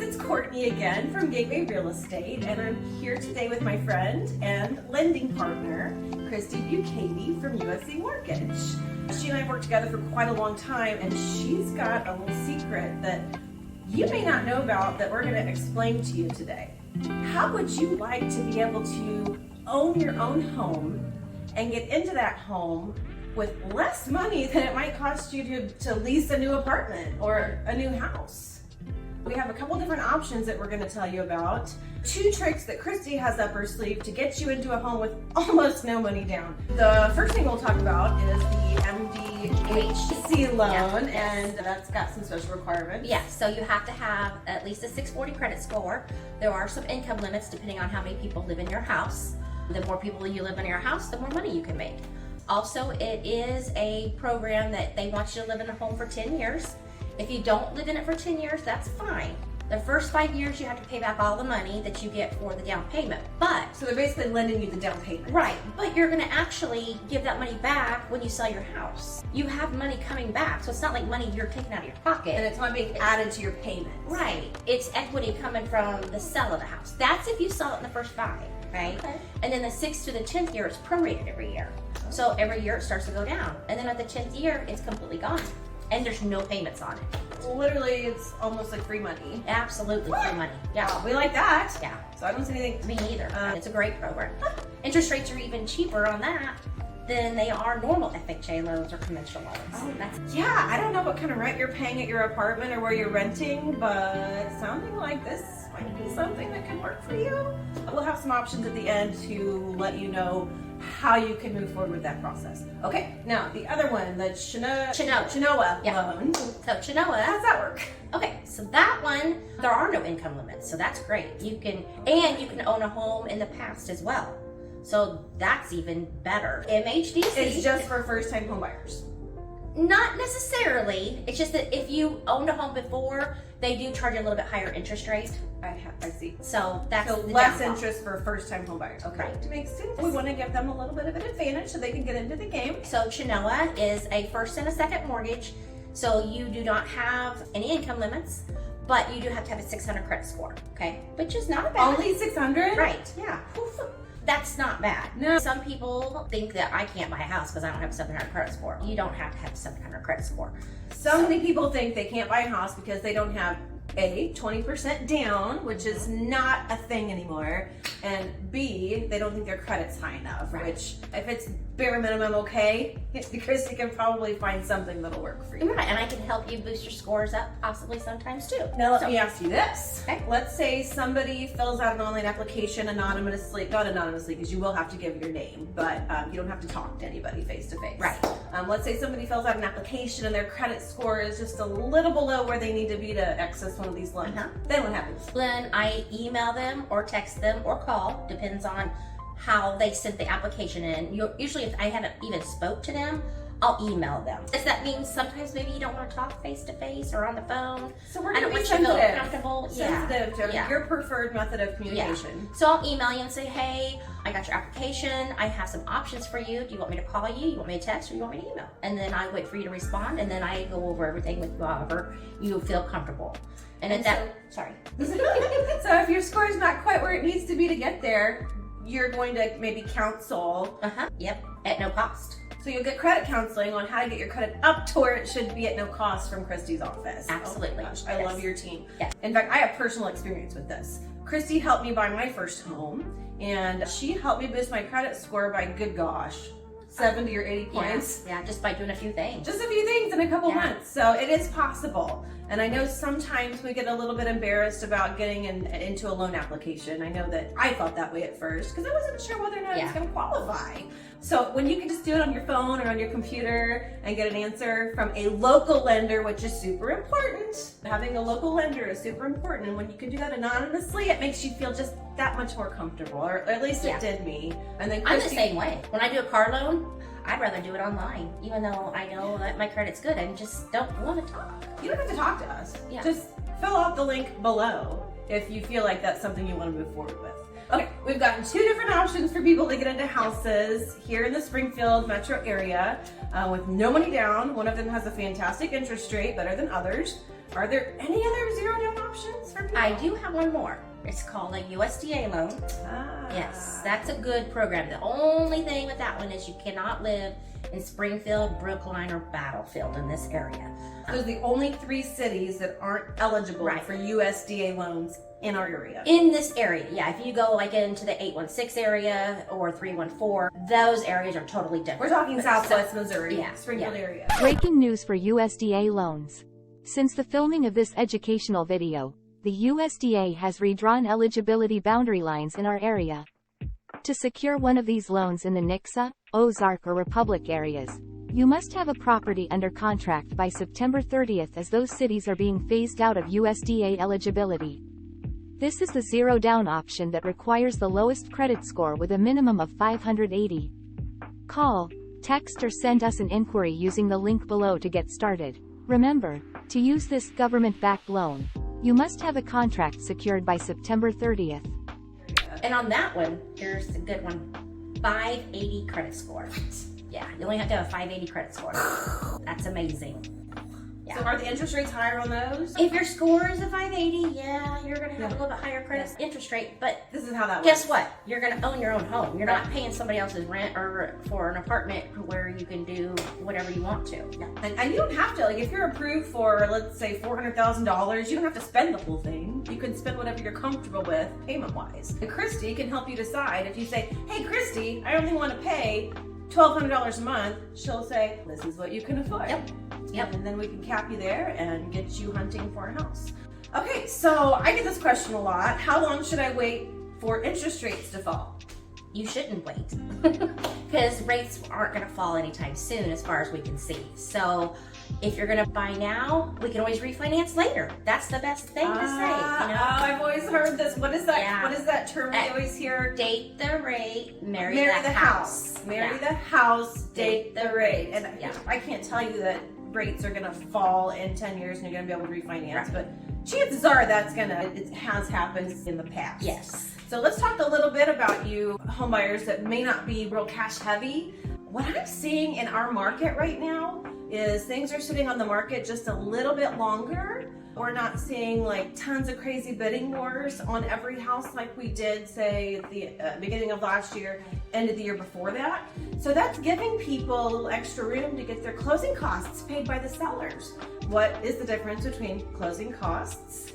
it's Courtney again from Gateway Real Estate, and I'm here today with my friend and lending partner, Christi Bukaty from USA Mortgage. She and I have worked together for quite a long time, and she's got a little secret that you may not know about that we're going to explain to you today. How would you like to be able to own your own home and get into that home with less money than it might cost you to lease a new apartment or a new house? We have a couple different options that we're going to tell you about. 2 tricks that Christi has up her sleeve to get you into a home with almost no money down. The first thing we'll talk about is the MDHC loan, and that's got some special requirements. Yes, so you have to have at least a 640 credit score. There are some income limits depending on how many people live in your house. The more people you live in your house, the more money you can make. Also, it is a program that they want you to live in a home for 10 years. If you don't live in it for 10 years, that's fine. The first 5 years, you have to pay back all the money that you get for the down payment. But So they're basically lending you the down payment. right, but you're going to actually give that money back when you sell your house. You have money coming back, so it's not like money you're taking out of your pocket. And it's not being added to your payment. Right, it's equity coming from the sale of the house. That's if you sell it in the first 5, right? Okay. And then the 6th to the 10th year, it's prorated every year. So every year it starts to go down. And then at the 10th year, it's completely gone. And there's no payments on it. Literally, it's almost like free money. Absolutely free money. Yeah. We like that. Yeah. So I don't see anything. Me neither. It's a great program. Interest rates are even cheaper on that than they are normal FHA loans or conventional loans. Yeah, I don't know what kind of rent you're paying at your apartment or where you're renting, but sounding like this might be something that could work for you. We'll have some options at the end to let you know how you can move forward with that process. Okay, now the other one, the Chenoa Yeah. loan. So How Chenoa, does that work? okay, so that one, there are no income limits, so that's great. You can own a home in the past as well. So that's even better. MHDC. It's just for first-time home buyers. Not necessarily. It's just that if you owned a home before, they do charge a little bit higher interest rate. I see. So that's So the less downfall. interest for first-time home buyers. Okay, Right. to make sense. We want to give them a little bit of an advantage so they can get into the game. So Chenoa is a first and a second mortgage. So you do not have any income limits, but you do have to have a 600 credit score. Okay, which is not bad. Only 600? Right. Yeah. That's not bad. No. Some people think that I can't buy a house because I don't have a 700 credit score. You don't have to have a 700 credit score. So many people think they can't buy a house because they don't have A, 20% down, which is not a thing anymore, and B, they don't think their credit's high enough, Right. which if it's bare minimum okay, Christi can probably find something that'll work for you. Right, and I can help you boost your scores up possibly sometimes too. Now let me ask you this. Okay. Let's say somebody fills out an online application anonymously, not anonymously because you will have to give your name, but you don't have to talk to anybody face to face. Right. Let's say somebody fills out an application and their credit score is just a little below where they need to be to access one of these loans. Then what happens? Then I email them or text them or call, depends on how they sent the application in. Usually if I haven't even spoke to them, I'll email them. Does that mean sometimes maybe you don't want to talk face to face or on the phone? So we're I going don't to be want you to feel sensitive. comfortable. Sensitive to Yeah. your preferred method of communication. So I'll email you and say, hey, I got your application. I have some options for you. Do you want me to call you? You want me to text or you want me to email? And then I wait for you to respond and then I go over everything with you however you feel comfortable. And at that, sorry. So if your score is not quite where it needs to be to get there, you're going to maybe counsel. Yep, at no cost. So you'll get credit counseling on how to get your credit up to where it should be at no cost from Christi's office. Absolutely. Oh my gosh, I Yes. love your team. Yes. In fact, I have personal experience with this. Christi helped me buy my first home, and she helped me boost my credit score by, good gosh, 70 or 80 points. Yeah, just by doing a few things. Just a few things in a couple Yeah. months. So it is possible. And I know sometimes we get a little bit embarrassed about getting into a loan application. I know that I felt that way at first because I wasn't sure whether or not I was going to qualify. So when you can just do it on your phone or on your computer and get an answer from a local lender, which is super important. Having a local lender is super important. And when you can do that anonymously, it makes you feel just that much more comfortable, or at least it did me. And then I'm the Christi, same way. When I do a car loan, I'd rather do it online, even though I know that my credit's good. I just don't want to talk. you don't have to talk to us. Yeah. Just fill out the link below if you feel like that's something you want to move forward with. Okay, we've gotten 2 different options for people to get into houses here in the Springfield metro area with no money down. One of them has a fantastic interest rate, better than others. Are there any other zero down options for you go. I do have one more. It's called a USDA loan. Ah. Yes, that's a good program. The only thing with that one is you cannot live in Springfield, Brookline, or Battlefield in this area. Those are the only 3 cities that aren't eligible Right. for USDA loans in our area. In this area, yeah. If you go like into the 816 area or 314, those areas are totally different. We're talking But Southwest so- Missouri, yeah, Springfield yeah. area. Breaking news for USDA loans. Since the filming of this educational video, the USDA has redrawn eligibility boundary lines in our area. To secure one of these loans in the Nixa, Ozark, or Republic areas, you must have a property under contract by September 30th, as those cities are being phased out of USDA eligibility. This is the zero down option that requires the lowest credit score with a minimum of 580. Call, text, or send us an inquiry using the link below to get started. Remember, to use this government-backed loan, you must have a contract secured by September 30th. And on that one, here's the good one. 580 credit score. Yeah, you only have to have a 580 credit score. That's amazing. Yeah. So are the interest rates higher on those? If your score is a 580, yeah, you're going to have a little bit higher credit interest rate, but This is how that guess works. what? You're going to own your own home. You're not paying somebody else's rent or for an apartment where you can do whatever you want to. And you don't have to, like, if you're approved for, let's say, $400,000, you don't have to spend the whole thing. You can spend whatever you're comfortable with payment-wise. And Christy can help you decide. If you say, hey, Christy, I only want to pay $1,200 a month, she'll say, this is what you can afford. Yep. And then we can cap you there and get you hunting for a house. Okay, so I get this question a lot. How long should I wait for interest rates to fall? You shouldn't wait because rates aren't going to fall anytime soon as far as we can see. So if you're going to buy now, we can always refinance later. That's the best thing to say. I've always heard this. What is that? Yeah. What is that term we always hear? Date the rate, marry the house. Marry Yeah. the house, date the rate. And Yeah. I can't tell you that rates are going to fall in 10 years and you're going to be able to refinance, Right. but chances are it has happened in the past. Yes. So let's talk a little bit about you homebuyers that may not be real cash heavy. What I'm seeing in our market right now is things are sitting on the market just a little bit longer. We're not seeing like tons of crazy bidding wars on every house like we did, say, at the beginning of last year, end of the year before that. So that's giving people a little extra room to get their closing costs paid by the sellers. What is the difference between closing costs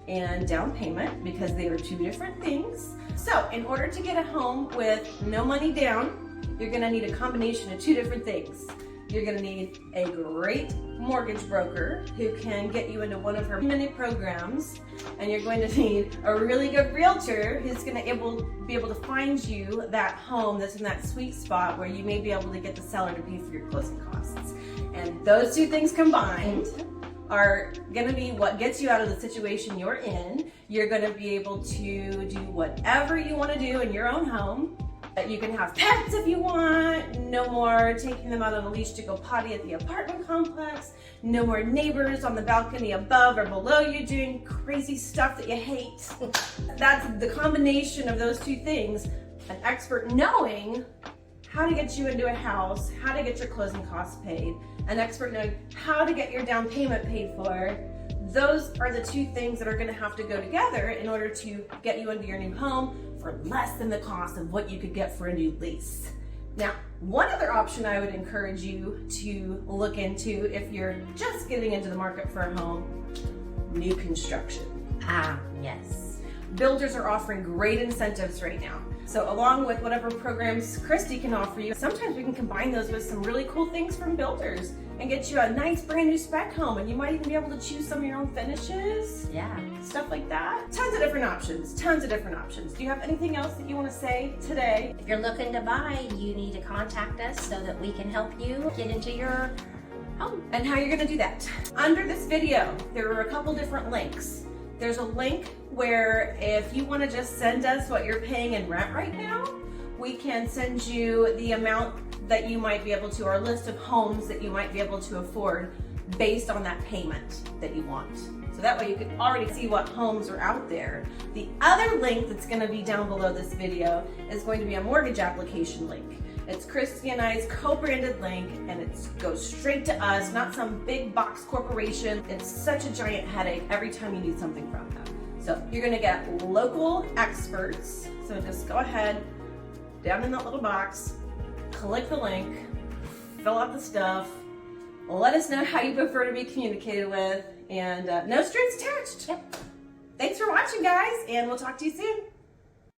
and down payment? Because they are 2 different things. So in order to get a home with no money down, you're gonna need a combination of 2 different things. You're gonna need a great mortgage broker who can get you into one of her many programs, and you're going to need a really good realtor who's gonna be able to find you that home that's in that sweet spot where you may be able to get the seller to pay for your closing costs. And those 2 things combined are gonna be what gets you out of the situation you're in. You're gonna be able to do whatever you wanna do in your own home. You can have pets if you want, no more taking them out on a leash to go potty at the apartment complex, no more neighbors on the balcony above or below you doing crazy stuff that you hate. That's the combination of those 2 things. An expert knowing how to get you into a house, how to get your closing costs paid, an expert knowing how to get your down payment paid for. Those are the 2 things that are gonna have to go together in order to get you into your new home for less than the cost of what you could get for a new lease. Now, one other option I would encourage you to look into if you're just getting into the market for a home, new construction. Yes. Builders are offering great incentives right now. So along with whatever programs Christy can offer you, sometimes we can combine those with some really cool things from builders and get you a nice brand new spec home, and you might even be able to choose some of your own finishes. Yeah. Stuff like that. Tons of different options. Do you have anything else that you want to say today? If you're looking to buy, you need to contact us so that we can help you get into your home. And how you're going to do that. Under this video, there are a couple different links. There's a link where if you want to just send us what you're paying in rent right now, we can send you the amount that you might be able to, or a list of homes that you might be able to afford based on that payment that you want. So that way you can already see what homes are out there. The other link that's going to be down below this video is going to be a mortgage application link. It's Christy and I's co-branded link, and it goes straight to us, not some big box corporation. It's such a giant headache every time you need something from them. So you're gonna get local experts. So just go ahead, down in that little box, click the link, fill out the stuff, let us know how you prefer to be communicated with, and no strings attached. Yep. Thanks for watching, guys, and we'll talk to you soon.